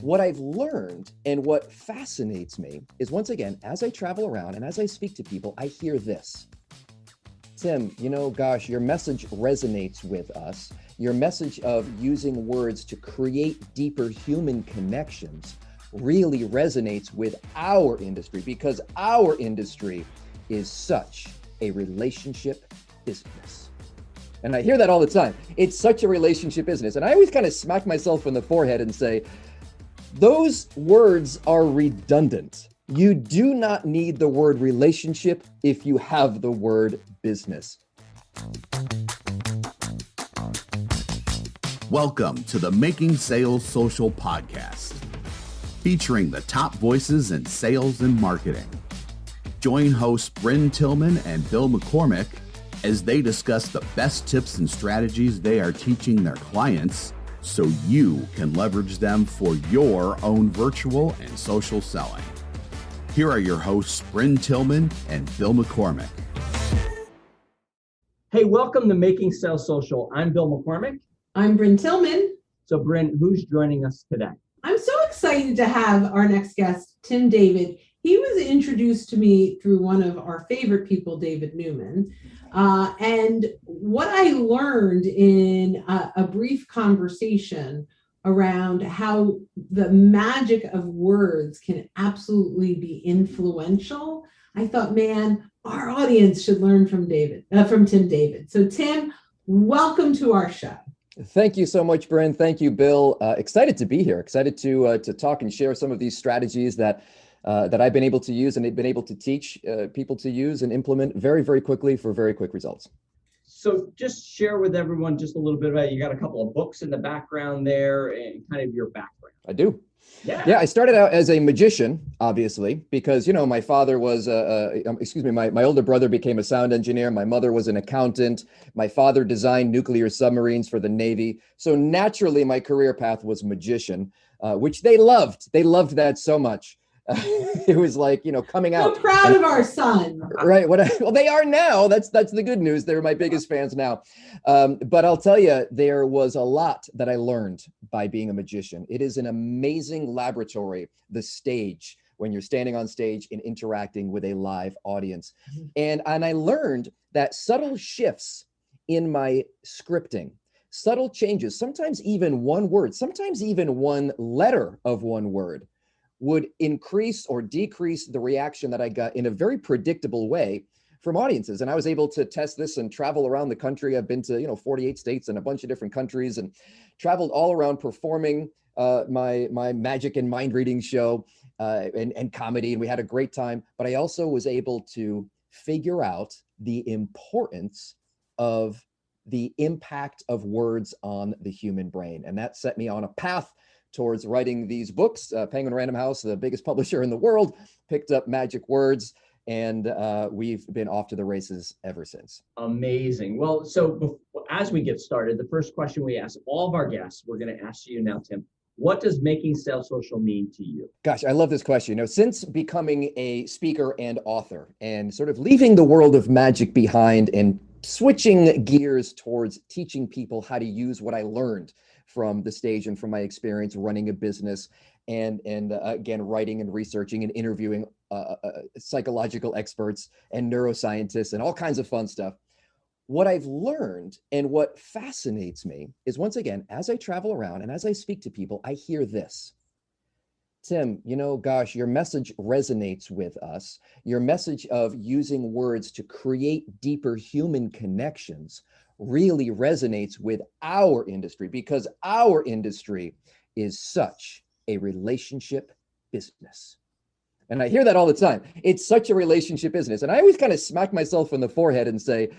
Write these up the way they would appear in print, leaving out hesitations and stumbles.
What I've learned and what fascinates me is, once again, as I travel around and as I speak to people, I hear this. Tim, gosh, your message resonates with us. Your message of using words to create deeper human connections really resonates with our industry, because our industry is such a relationship business. And I hear that all the time. It's such a relationship business. And I always kind of smack myself in the forehead and say, those words are redundant. You do not need the word relationship if you have the word business. Welcome to the Making Sales Social podcast, featuring the top voices in sales and marketing. Join hosts Bryn Tillman and Bill McCormick as they discuss the best tips and strategies they are teaching their clients so you can leverage them for your own virtual and social selling. Here are your hosts, Bryn Tillman and Bill McCormick. Hey, welcome to Making Sales Social. I'm Bill McCormick. I'm Bryn Tillman. So Bryn, who's joining us today? I'm so excited to have our next guest, Tim David. He was introduced to me through one of our favorite people, David Newman. And what I learned in a brief conversation around how the magic of words can absolutely be influential, I thought, man, our audience should learn from Tim David. So Tim, welcome to our show. Thank you so much, Bryn. Thank you, Bill. Excited to be here. Excited to talk and share some of these strategies that I've been able to use and been able to teach people to use and implement very, very quickly for very quick results. So just share with everyone just a little bit about, you got a couple of books in the background there and kind of your background. I do. Yeah, I started out as a magician, obviously, because, my father was, my older brother became a sound engineer. My mother was an accountant. My father designed nuclear submarines for the Navy. So naturally, my career path was magician, which they loved. They loved that so much. It was like, coming out. So proud of our son. Right. Well, they are now. That's the good news. They're my biggest fans now. But I'll tell you, there was a lot that I learned by being a magician. It is an amazing laboratory, the stage, when you're standing on stage and interacting with a live audience. And I learned that subtle shifts in my scripting, subtle changes, sometimes even one word, sometimes even one letter of one word, would increase or decrease the reaction that I got in a very predictable way from audiences. And I was able to test this and travel around the country. I've been to 48 states and a bunch of different countries and traveled all around performing my magic and mind reading show and comedy. And we had a great time. But I also was able to figure out the importance of the impact of words on the human brain. And that set me on a path towards writing these books. Penguin Random House, the biggest publisher in the world, picked up Magic Words, and we've been off to the races ever since. Amazing. Well, so as we get started, the first question we ask all of our guests, we're going to ask you now, Tim. What does Making Sales Social mean to you? Gosh, I love this question. Since becoming a speaker and author and sort of leaving the world of magic behind and switching gears towards teaching people how to use what I learned from the stage and from my experience running a business and again, writing and researching and interviewing psychological experts and neuroscientists and all kinds of fun stuff. What I've learned and what fascinates me is, once again, as I travel around and as I speak to people, I hear this. Tim, gosh, your message resonates with us. Your message of using words to create deeper human connections really resonates with our industry, because our industry is such a relationship business. And I hear that all the time. It's such a relationship business. And I always kind of smack myself in the forehead and say,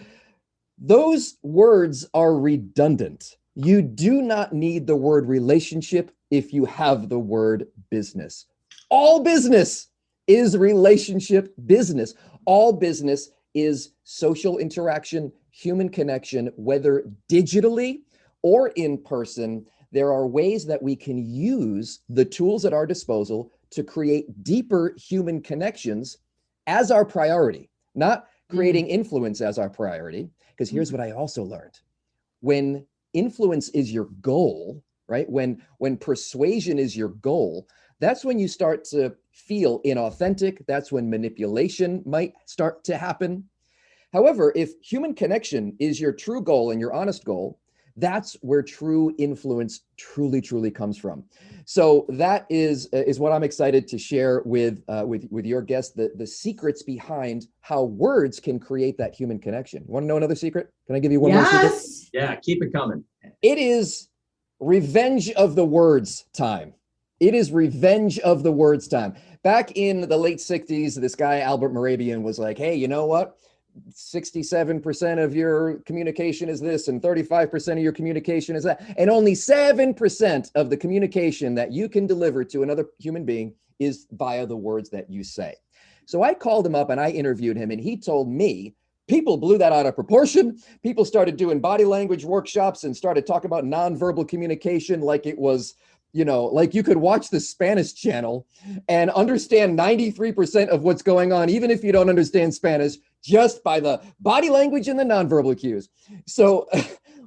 those words are redundant. You do not need the word relationship if you have the word business. All business is relationship business. All business is social interaction, human connection, whether digitally or in person. There are ways that we can use the tools at our disposal to create deeper human connections as our priority, not creating influence as our priority. Because here's what I also learned. When influence is your goal, right? When persuasion is your goal, that's when you start to feel inauthentic. That's when manipulation might start to happen. However, if human connection is your true goal and your honest goal, that's where true influence truly comes from. So that is what I'm excited to share with your guest, the secrets behind how words can create that human connection. You want to know another secret? Can I give you one more secret? Yes. Yeah, keep it coming. It is revenge of the words time. It is revenge of the words time. Back in the late 60s, this guy, Albert Morabian, was like, hey, you know what? 67% of your communication is this, and 35% of your communication is that. And only 7% of the communication that you can deliver to another human being is via the words that you say. So I called him up and I interviewed him, and he told me people blew that out of proportion. People started doing body language workshops and started talking about nonverbal communication like it was, like you could watch the Spanish channel and understand 93% of what's going on, even if you don't understand Spanish, just by the body language and the nonverbal cues. So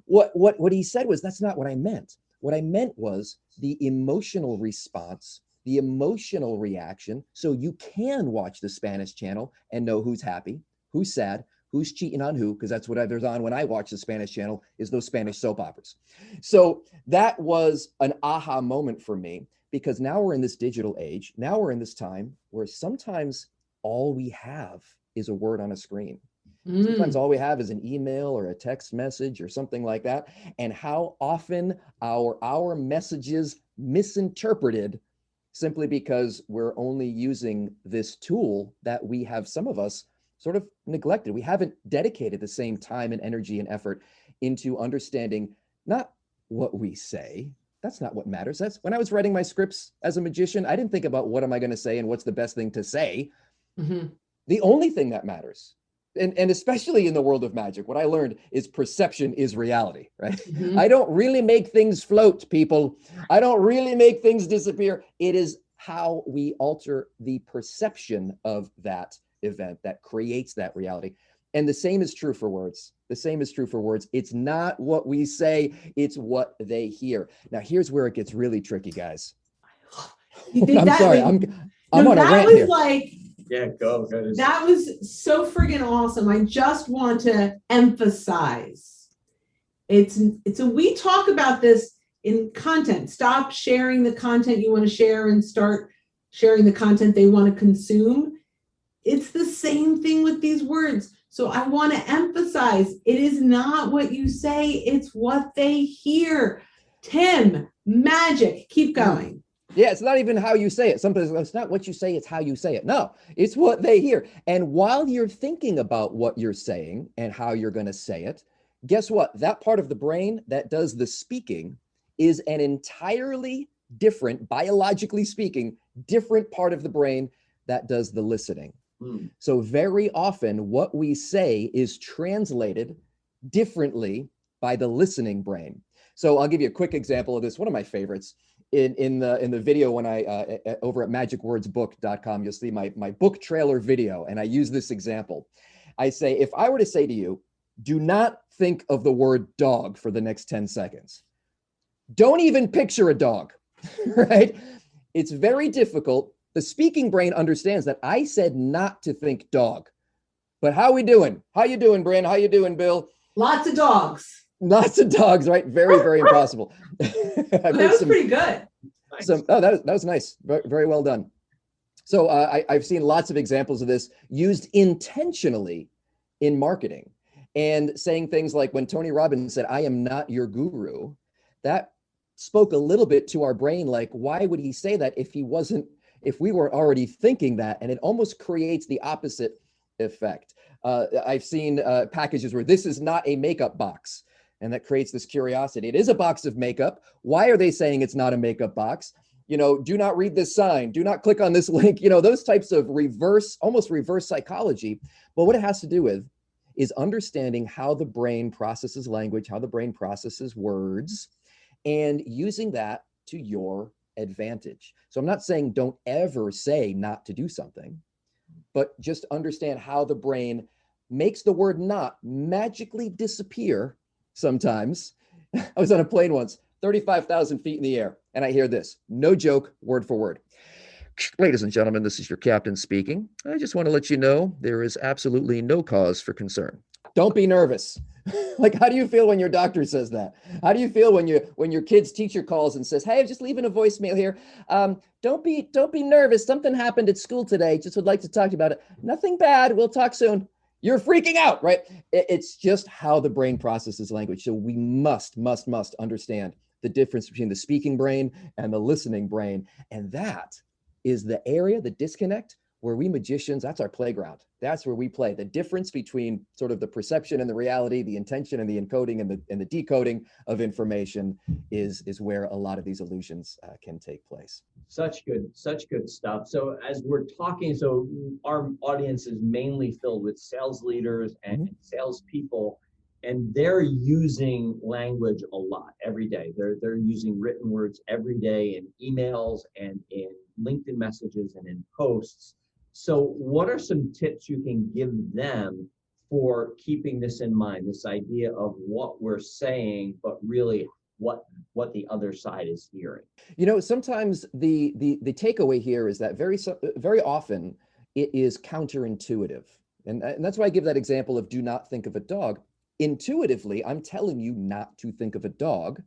what he said was, that's not what I meant. What I meant was the emotional response, the emotional reaction. So you can watch the Spanish channel and know who's happy, who's sad, who's cheating on who, because that's what there's on when I watch the Spanish channel, is those Spanish soap operas. So that was an aha moment for me, because now we're in this digital age. Now we're in this time where sometimes all we have is a word on a screen. Sometimes all we have is an email or a text message or something like that. And how often our messages misinterpreted simply because we're only using this tool that we have, some of us, sort of neglected. We haven't dedicated the same time and energy and effort into understanding not what we say. That's not what matters. That's when I was writing my scripts as a magician, I didn't think about what am I going to say and what's the best thing to say. Mm-hmm. The only thing that matters, and especially in the world of magic, what I learned is perception is reality, right? Mm-hmm. I don't really make things float, people. I don't really make things disappear. It is how we alter the perception of that event that creates that reality. And the same is true for words. The same is true for words. It's not what we say, it's what they hear. Now, here's where it gets really tricky, guys. I'm sorry. I'm on a rant here. Yeah, go. That was so friggin' awesome. I just want to emphasize we talk about this in content. Stop sharing the content you want to share and start sharing the content they want to consume. It's the same thing with these words. So I want to emphasize, it is not what you say, it's what they hear. Tim, magic, keep going. Yeah, it's not even how you say it. Sometimes it's not what you say, it's how you say it. No, it's what they hear. And while you're thinking about what you're saying and how you're going to say it, guess what? That part of the brain that does the speaking is an entirely different, biologically speaking, different part of the brain that does the listening. So very often what we say is translated differently by the listening brain. So I'll give you a quick example of this. One of my favorites in the video when I over at magicwordsbook.com, you'll see my book trailer video, and I use this example. I say, if I were to say to you, do not think of the word dog for the next 10 seconds. Don't even picture a dog, right? It's very difficult. The speaking brain understands that I said not to think dog. But how we doing? How you doing, Bryn? How you doing, Bill? Lots of dogs. Lots of dogs, right? Very impossible. That was pretty good. That was nice. Very well done. So I've seen lots of examples of this used intentionally in marketing, and saying things like when Tony Robbins said, "I am not your guru," that spoke a little bit to our brain. Like, why would he say that if we were already thinking that? And it almost creates the opposite effect. I've seen packages where this is not a makeup box, and that creates this curiosity. It is a box of makeup. Why are they saying it's not a makeup box? Do not read this sign. Do not click on this link. Those types of almost reverse psychology. But what it has to do with is understanding how the brain processes language, how the brain processes words, and using that to your advantage. So I'm not saying don't ever say not to do something, but just understand how the brain makes the word not magically disappear sometimes. I was on a plane once. 35,000 feet in the air. And I hear this, no joke, word for word. Ladies and gentlemen, this is your captain speaking. I just want to let you know there is absolutely no cause for concern. Don't be nervous. Like, how do you feel when your doctor says that? How do you feel when your kid's teacher calls and says, "Hey, I'm just leaving a voicemail here. Don't be nervous. Something happened at school today. Just would like to talk to you about it. Nothing bad. We'll talk soon." You're freaking out, right? It's just how the brain processes language. So we must understand the difference between the speaking brain and the listening brain. And that is the area, the disconnect, where we magicians, that's our playground. That's where we play. The difference between sort of the perception and the reality, the intention and the encoding and the decoding of information is where a lot of these illusions can take place. Such good stuff. So as we're talking, so our audience is mainly filled with sales leaders and salespeople, and they're using language a lot every day. They're using written words every day in emails and in LinkedIn messages and in posts. So what are some tips you can give them for keeping this in mind, this idea of what we're saying, but really what the other side is hearing? You know, sometimes the takeaway here is that very often it is counterintuitive. And that's why I give that example of do not think of a dog. Intuitively, I'm telling you not to think of a dog,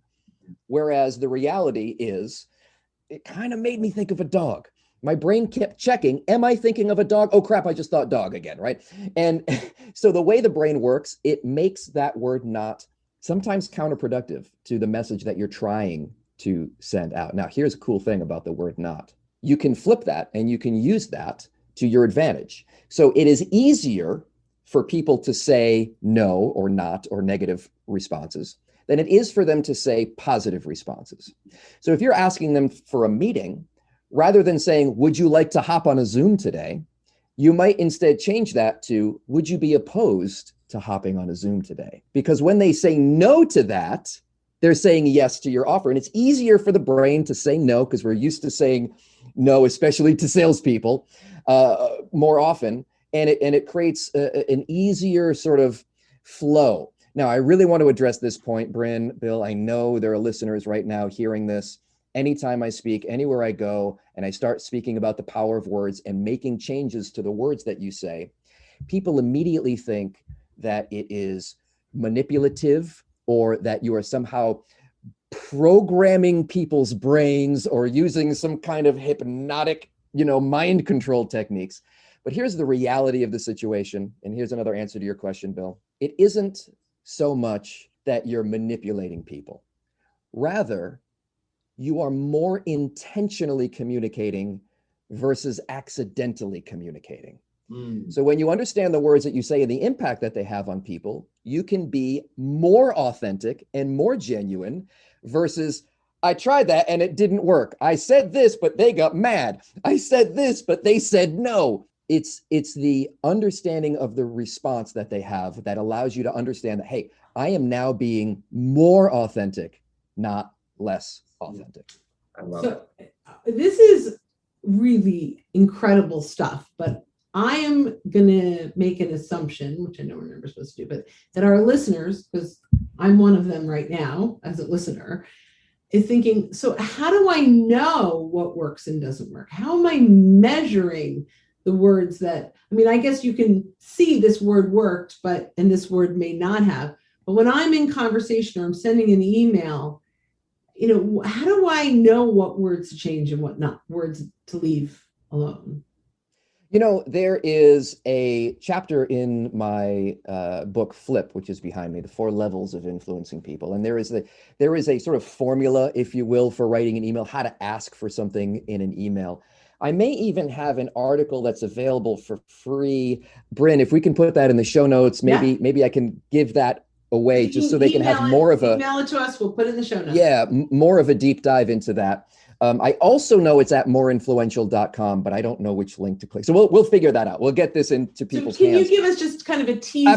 whereas the reality is it kind of made me think of a dog. My brain kept checking, am I thinking of a dog? Oh crap, I just thought dog again, right? And so the way the brain works, it makes that word not sometimes counterproductive to the message that you're trying to send out. Now, here's a cool thing about the word not. You can flip that and you can use that to your advantage. So it is easier for people to say no or not or negative responses than it is for them to say positive responses. So if you're asking them for a meeting, rather than saying, "Would you like to hop on a Zoom today?" you might instead change that to, "Would you be opposed to hopping on a Zoom today?" Because when they say no to that, they're saying yes to your offer. And it's easier for the brain to say no because we're used to saying no, especially to salespeople, more often. And it creates an easier sort of flow. Now, I really want to address this point, Bryn, Bill. I know there are listeners right now hearing this. Anytime I speak, anywhere I go, and I start speaking about the power of words and making changes to the words that you say, people immediately think that it is manipulative or that you are somehow programming people's brains or using some kind of hypnotic, mind control techniques. But here's the reality of the situation. And here's another answer to your question, Bill. It isn't so much that you're manipulating people. Rather, you are more intentionally communicating versus accidentally communicating. So when you understand the words that you say and the impact that they have on people, you can be more authentic and more genuine versus, "I tried that and it didn't work. I said this, but they got mad. I said this, but they said no." It's the understanding of the response that they have that allows you to understand that, hey, I am now being more authentic, not less authentic. I love it. This is really incredible stuff, but I am going to make an assumption, which I know we're never supposed to do, but that our listeners, because I'm one of them right now as a listener, is thinking, so how do I know what works and doesn't work? How am I measuring the words that, I guess you can see this word worked, and this word may not have. But when I'm in conversation or I'm sending an email, how do I know what words to change and what not words to leave alone? There is a chapter in my book, Flip, which is behind me, the 4 levels of influencing people. And there is a sort of formula, if you will, for writing an email, how to ask for something in an email. I may even have an article that's available for free. Bryn, if we can put that in the show notes, maybe I can give that away just so they can have more of a... Email it to us, we'll put it in the show notes. Yeah, more of a deep dive into that. I also know it's at moreinfluential.com, but I don't know which link to click. So we'll figure that out. We'll get this into people's hands. Can you give us just kind of a teaser?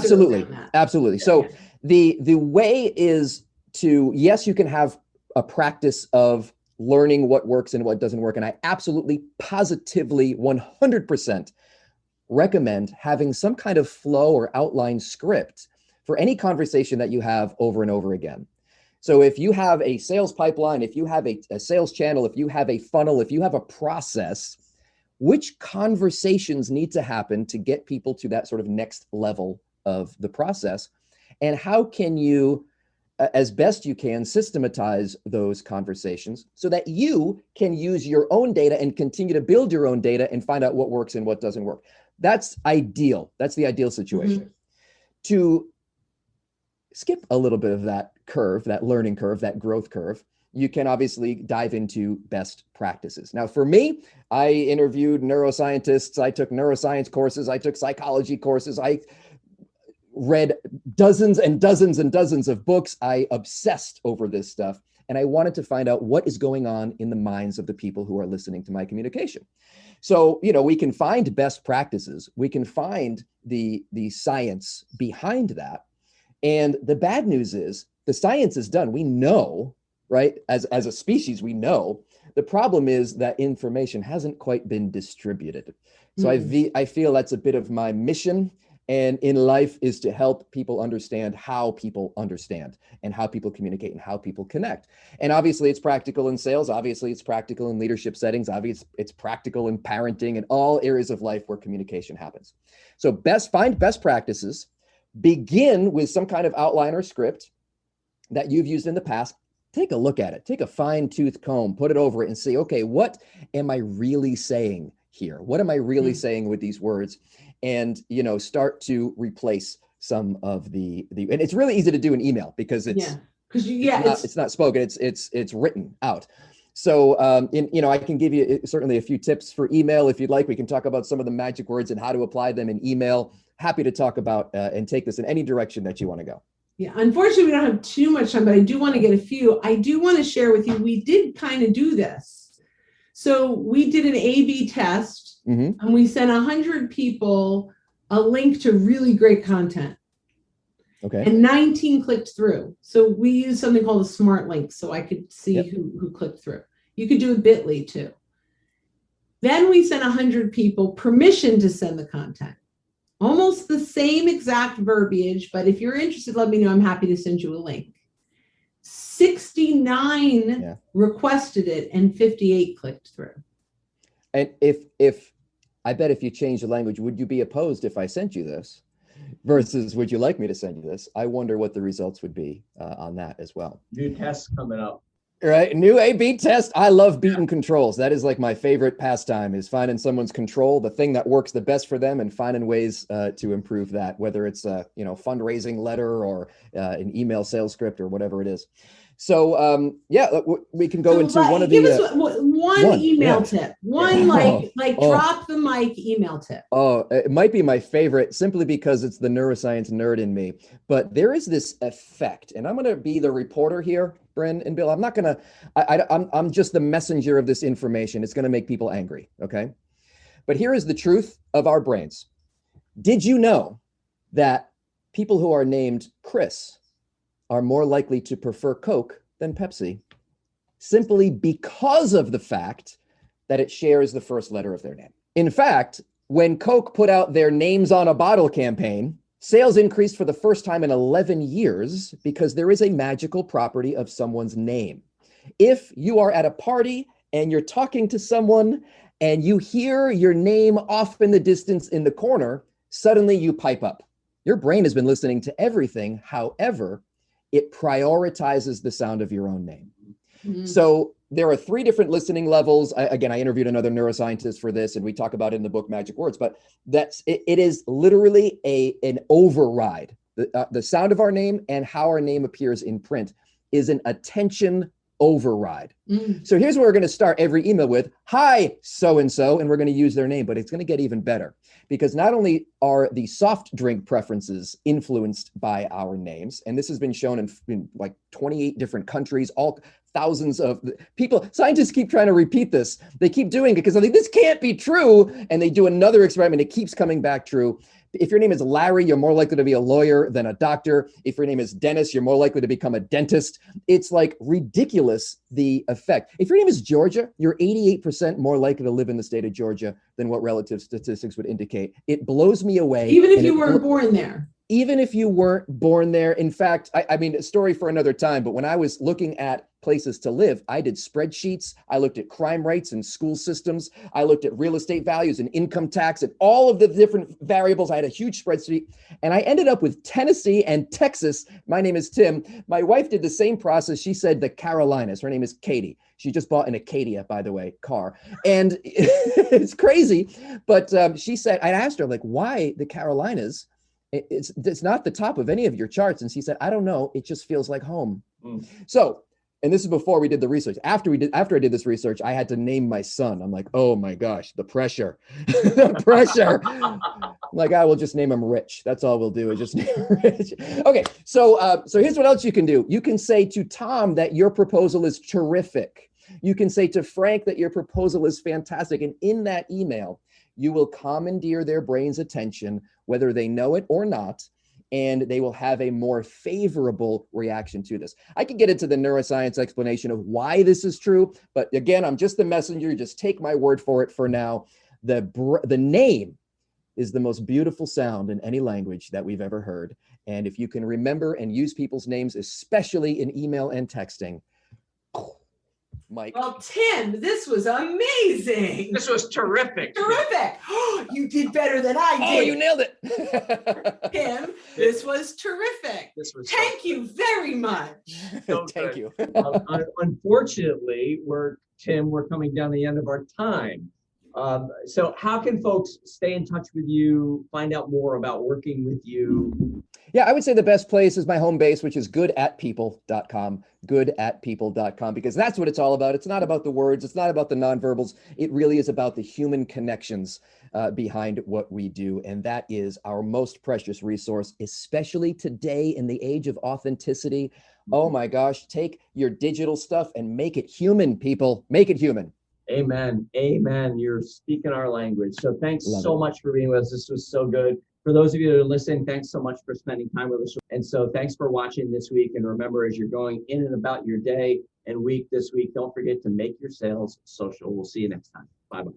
Absolutely. So the way is to, yes, you can have a practice of learning what works and what doesn't work. And I absolutely, positively, 100% recommend having some kind of flow or outline script for any conversation that you have over and over again. So if you have a sales pipeline, if you have a sales channel, if you have a funnel, if you have a process, which conversations need to happen to get people to that sort of next level of the process? And how can you, as best you can, systematize those conversations so that you can use your own data and continue to build your own data and find out what works and what doesn't work? That's ideal. That's the ideal situation. Mm-hmm. To skip a little bit of that curve, that learning curve, that growth curve, you can obviously dive into best practices. Now, for me, I interviewed neuroscientists. I took neuroscience courses. I took psychology courses. I read dozens and dozens and dozens of books. I obsessed over this stuff. And I wanted to find out what is going on in the minds of the people who are listening to my communication. So, we can find best practices. We can find the science behind that. And the bad news is the science is done. We know, right? As a species, we know. The problem is that information hasn't quite been distributed. So I feel that's a bit of my mission. And in life is to help people understand how people understand and how people communicate and how people connect. And obviously it's practical in sales. Obviously it's practical in leadership settings. Obviously it's practical in parenting and all areas of life where communication happens. So find best practices, begin with some kind of outline or script that you've used in the past. Take a look at it, take a fine-tooth comb, put it over it and say, okay, what am I really saying here? What am I really saying with these words? And, start to replace some of and it's really easy to do in email because it's not spoken, it's written out. So, I can give you certainly a few tips for email if you'd like. We can talk about some of the magic words and how to apply them in email. Happy to talk about and take this in any direction that you want to go. Yeah, unfortunately, we don't have too much time, but I do want to get a few. I do want to share with you, we did kind of do this. So we did an A/B test, and we sent 100 people a link to really great content. Okay. And 19 clicked through. So we used something called a smart link so I could see who clicked through. You could do a Bitly too. Then we sent 100 people permission to send the content. Almost the same exact verbiage, but if you're interested, let me know. I'm happy to send you a link. 69 requested it and 58 clicked through. And I bet if you change the language, would you be opposed if I sent you this versus would you like me to send you this? I wonder what the results would be on that as well. New tests coming up. Right. New A/B test. I love beating controls. That is like my favorite pastime, is finding someone's control, the thing that works the best for them, and finding ways to improve that, whether it's a fundraising letter or an email sales script or whatever it is. So we can go into one of the. Give us one email tip. One drop the mic email tip. Oh, it might be my favorite simply because it's the neuroscience nerd in me. But there is this effect, and I'm going to be the reporter here, Bryn and Bill. I'm not going to. I'm just the messenger of this information. It's going to make people angry. Okay, but here is the truth of our brains. Did you know that people who are named Chris are more likely to prefer Coke than Pepsi, simply because of the fact that it shares the first letter of their name? In fact, when Coke put out their Names on a Bottle campaign, sales increased for the first time in 11 years because there is a magical property of someone's name. If you are at a party and you're talking to someone and you hear your name off in the distance in the corner, suddenly you pipe up. Your brain has been listening to everything. However, it prioritizes the sound of your own name. So there are 3 different listening levels. I interviewed another neuroscientist for this, and we talk about it in the book Magic Words, but it is literally an override. The sound of our name and how our name appears in print is an attention override. So here's what we're going to start every email with: hi, so-and-so, and we're going to use their name, but it's going to get even better. Because not only are the soft drink preferences influenced by our names, and this has been shown in like 28 different countries, all thousands of people. Scientists keep trying to repeat this. They keep doing it because they think this can't be true. And they do another experiment. It keeps coming back true. If your name is Larry, you're more likely to be a lawyer than a doctor. If your name is Dennis, you're more likely to become a dentist. It's like ridiculous, the effect. If your name is Georgia, you're 88% more likely to live in the state of Georgia than what relative statistics would indicate. It blows me away. Even if you weren't born there. even if you weren't born there. In fact, I mean, a story for another time, but when I was looking at places to live, I did spreadsheets. I looked at crime rates and school systems. I looked at real estate values and income tax and all of the different variables. I had a huge spreadsheet, and I ended up with Tennessee and Texas. My name is Tim. My wife did the same process. She said the Carolinas. Her name is Katie. She just bought an Acadia, by the way, car. And it's crazy. But she said, I asked her, like, why the Carolinas? It's not the top of any of your charts. And she said, I don't know. It just feels like home. So, and this is before we did the research. After I did this research, I had to name my son. I'm like, oh my gosh, the pressure, the pressure. I'm like, I will just name him Rich. That's all we'll do is just name him Rich. Okay, so here's what else you can do. You can say to Tom that your proposal is terrific. You can say to Frank that your proposal is fantastic. And in that email, you will commandeer their brain's attention, whether they know it or not, and they will have a more favorable reaction to this. I could get into the neuroscience explanation of why this is true, but again, I'm just the messenger. Just take my word for it for now. The name is the most beautiful sound in any language that we've ever heard. And if you can remember and use people's names, especially in email and texting, Mike. Well, Tim, this was amazing. This was terrific. Terrific. You did better than I did. Oh, you nailed it. Tim, this was terrific. Thank you very much. Thank you. Unfortunately, we're coming down the end of our time. So how can folks stay in touch with you, find out more about working with you? Yeah, I would say the best place is my home base, which is goodatpeople.com, goodatpeople.com, because that's what it's all about. It's not about the words. It's not about the nonverbals. It really is about the human connections behind what we do. And that is our most precious resource, especially today in the age of authenticity. Oh my gosh, take your digital stuff and make it human, people. Make it human. Amen. Amen. You're speaking our language. So thanks so much for being with us. This was so good. For those of you that are listening, thanks so much for spending time with us. And so thanks for watching this week. And remember, as you're going in and about your day and week this week, don't forget to make your sales social. We'll see you next time. Bye-bye.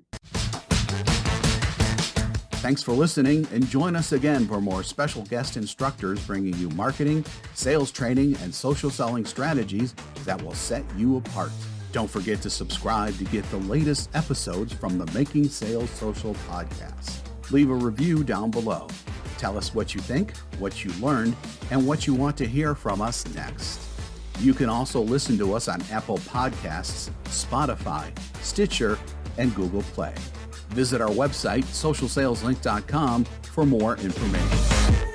Thanks for listening, and join us again for more special guest instructors bringing you marketing, sales training, and social selling strategies that will set you apart. Don't forget to subscribe to get the latest episodes from the Making Sales Social podcast. Leave a review down below. Tell us what you think, what you learned, and what you want to hear from us next. You can also listen to us on Apple Podcasts, Spotify, Stitcher, and Google Play. Visit our website, socialsaleslink.com, for more information.